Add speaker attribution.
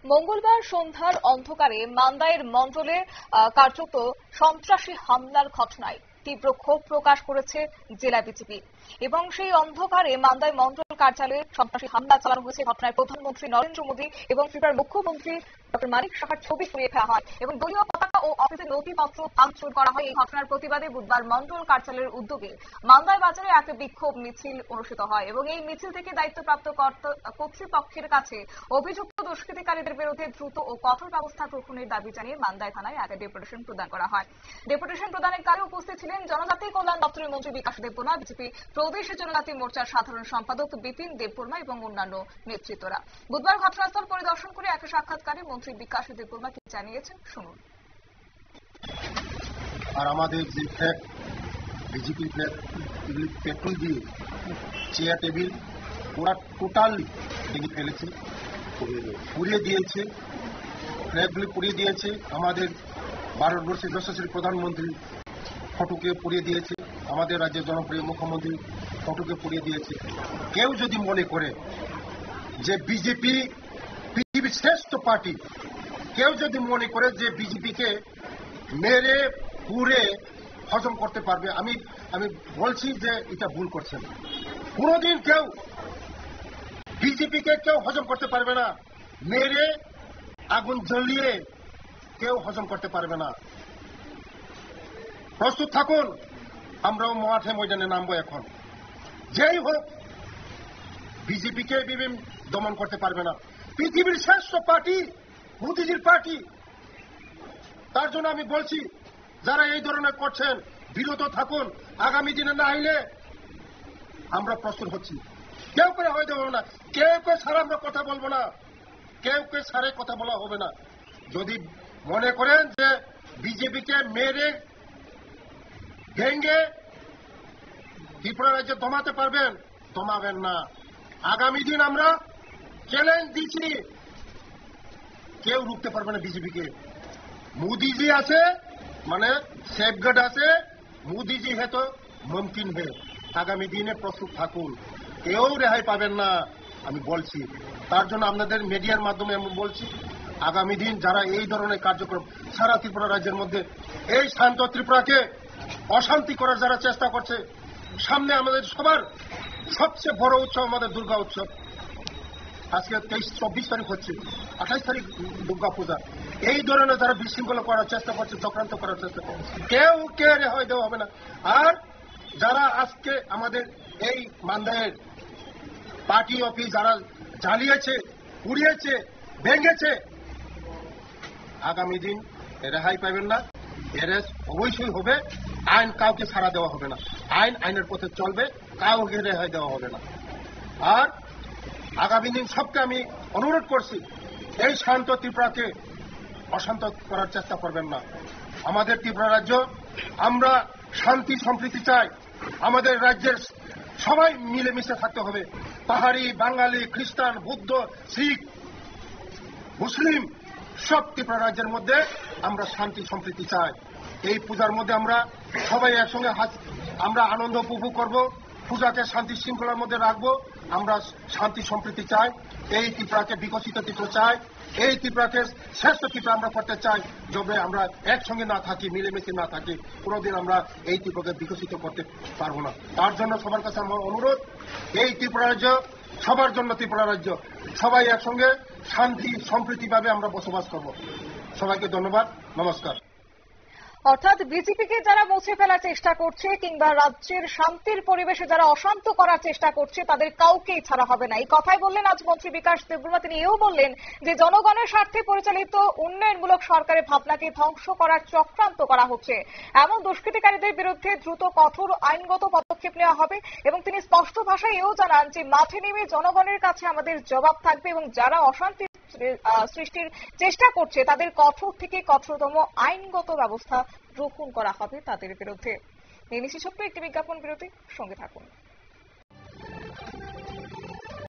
Speaker 1: মঙ্গলবার সন্ধ্যার অন্ধকারে মান্দায়ের মন্ডলে কার্যত সন্ত্রাসী হামলার ঘটনায় তীব্র ক্ষোভ প্রকাশ করেছে জেলা বিজেপি এবং সেই অন্ধকারে মান্দায় মন্ডল কার্যালয়ে সন্ত্রাসী হামলা চালানো হয়েছে। ঘটনায় প্রধানমন্ত্রী নরেন্দ্র মোদী এবং ত্রিপুরার মুখ্যমন্ত্রী ডক্টর মানিক সাহার ছবি পুড়িয়ে ফেলা হয় এবং দলীয় পতাকা ও অফিসের নথিপত্র ভাঙচুর করা হয়। এই ঘটনার প্রতিবাদে বুধবার মন্ডল কার্যালয়ের উদ্যোগে মান্দায় বাজারে এক বিক্ষোভ মিছিল অনুষ্ঠিত হয় এবং এই মিছিল থেকে দায়িত্বপ্রাপ্ত কর্তৃপক্ষের কাছে অভিযুক্ত দুষ্কৃতিকারীদের বিরুদ্ধে দ্রুত ও কঠোর ব্যবস্থা গ্রহণের দাবি জানিয়ে মান্দায় থানায় এক ডেপুটেশন প্রদান করা হয়। ডেপুটেশন প্রদানের কালে উপস্থিত ছিলেন জনজাতি কল্যাণ দপ্তরের মন্ত্রী বিকাশ দেববর্মা, বিজেপি প্রদেশ জনজাতি মোর্চার সাধারণ সম্পাদক বিপিন দেববর্মা এবং অন্যান্য নেতৃত্বরা। বুধবার ঘটনাস্থল পরিদর্শন করে এক সাক্ষাৎকারে মন্ত্রী বিকাশ দেববর্মা কি জানিয়েছেন শুনুন।
Speaker 2: আর আমাদের যে ফ্ল্যাগ বিজেপি ফ্ল্যাগ পেট্রোল দিয়ে চেয়ার টেবিল ওরা টোটালি ভেঙে ফেলেছে, পুড়িয়ে দিয়েছে, ফ্ল্যাগগুলি পুড়িয়ে দিয়েছে। আমাদের ভারতবর্ষের যশস্বী প্রধানমন্ত্রী ফটোকে পুড়িয়ে দিয়েছে, আমাদের রাজ্যের জনপ্রিয় মুখ্যমন্ত্রী ফটোকে পুড়িয়ে দিয়েছে। কেউ যদি মনে করে যে বিজেপি পৃথিবীর শ্রেষ্ঠ পার্টি, কেউ যদি মনে করে যে বিজেপিকে মেরে পুড়ে হজম করতে পারবে, আমি বলছি যে এটা ভুল করছেন। কোনোদিন কেউ বিজেপিকে কেউ হজম করতে পারবে না, মেরে আগুন জ্বলিয়ে কেউ হজম করতে পারবে না। প্রস্তুত থাকুন, আমরাও মাঠে ময়দানে নামবো। এখন যেই হোক বিজেপিকে দমন করতে পারবে না। পৃথিবীর শ্রেষ্ঠ পার্টি মোদীজির পার্টি। তার জন্য আমি বলছি যারা এই ধরনের করছেন বিরত থাকুন। আগামী দিনে না আইলে আমরা প্রস্তুত হচ্ছি। কেউ করে হয়ে দেবো না, কেউ সারা আমরা কথা বলবো না, কেউ সারে কথা বলা হবে না। যদি মনে করেন যে বিজেপিকে মেরে ভেঙ্গে ত্রিপুরা রাজ্যে দমাতে পারবেন, দমাবেন না। আগামী দিন আমরা চ্যালেঞ্জ দিচ্ছি, কেউ রুখতে পারবে না বিজেপিকে। মোদীজি আছে মানে সেফগার্ড আছে, মোদীজি হে তো মুমকিন হে। আগামী দিনে প্রস্তুত থাকুন, কেউ রেহাই পাবেন না আমি বলছি। তার জন্য আপনাদের মিডিয়ার মাধ্যমে আমি বলছি, আগামী দিন যারা এই ধরনের কার্যক্রম সারা ত্রিপুরা রাজ্যের মধ্যে এই শান্ত ত্রিপুরাকে অশান্তি করার যারা চেষ্টা করছে, সামনে আমাদের সবার সবচেয়ে বড় উৎসব আমাদের দুর্গা উৎসব। আজকে 23-24 তারিখ হচ্ছে, 28 তারিখ দুর্গা পূজা। এই ধরনের যারা বিশৃঙ্খলা করার চেষ্টা করছে, চক্রান্ত করার চেষ্টা করছে, কেউ রেহাই দেওয়া হবে না। আর যারা আজকে আমাদের এই মান্দায়ের পার্টি অফিস যারা জ্বালিয়েছে, পুড়িয়েছে, ভেঙেছে, আগামী দিন রেহাই পাবেন না। অ্যারেস্ট অবশ্যই হবে। আইন কাউকে ছাড়া দেওয়া হবে না, আইনের পথে চলবে, কাউকে রেহাই দেওয়া হবে না। আর আগামী দিন সবকে আমি অনুরোধ করছি, এই শান্ত ত্রিপুরাকে অশান্ত করার চেষ্টা করবেন না। আমাদের ত্রিপুরা রাজ্য, আমরা শান্তি সম্প্রীতি চাই। আমাদের রাজ্যের সবাই মিলেমিশে থাকতে হবে। পাহাড়ি, বাঙালি, খ্রিস্টান, বৌদ্ধ, শিখ, মুসলিম সব ত্রিপুরা রাজ্যের মধ্যে আমরা শান্তি সম্প্রীতি চাই। এই পূজার মধ্যে আমরা সবাই একসঙ্গে আমরা আনন্দ উপভোগ করব, পূজাকে শান্তি শৃঙ্খলার মধ্যে রাখবো। আমরা শান্তি সম্প্রীতি চাই, এই ত্রিপুরাকে বিকশিত ত্রিপুরা চাই, এই ত্রিপুরাকে শ্রেষ্ঠ ত্রিপুরা আমরা করতে চাই। যবে আমরা একসঙ্গে না থাকি, মিলেমিশে না থাকি, কোনোদিন আমরা এই ত্রিপুরাকে বিকশিত করতে পারবো না। তার জন্য সবার কাছে আমার অনুরোধ, এই ত্রিপুরা রাজ্য সবার জন্য ত্রিপুরা রাজ্য, সবাই একসঙ্গে শান্তি সম্প্রীতিভাবে আমরা বসবাস করব। সবাইকে ধন্যবাদ, নমস্কার।
Speaker 1: অর্থাৎ বিজেপিকে যারা মুছে ফেলার চেষ্টা করছে কিংবা রাজ্যের শান্তির পরিবেশে যারা অশান্ত করার চেষ্টা করছে, তাদের কাউকেই ছাড়া হবে না। এই কথাই বললেন আজ মন্ত্রী বিকাশ দেববর্মা। তিনি এও বললেন যে জনগণের স্বার্থে পরিচালিত উন্নয়নমূলক সরকারের ভাবনাকে ধ্বংস করার চক্রান্ত করা হচ্ছে। এমন দুষ্কৃতিকারীদের বিরুদ্ধে দ্রুত কঠোর আইনগত পদক্ষেপ নেওয়া হবে এবং তিনি স্পষ্ট ভাষায় এও জানান যে মাঠে নেমে জনগণের কাছে আমাদের জবাব থাকবে এবং যারা অশান্তি সৃষ্টির চেষ্টা করছে তাদের কঠোর থেকে কঠোরতম আইনগত ব্যবস্থা গ্রহণ করা হবে তাদের বিরুদ্ধে। নিয়ে নিচ্ছি ছোট্ট একটি বিজ্ঞাপন বিরতি, সঙ্গে থাকুন।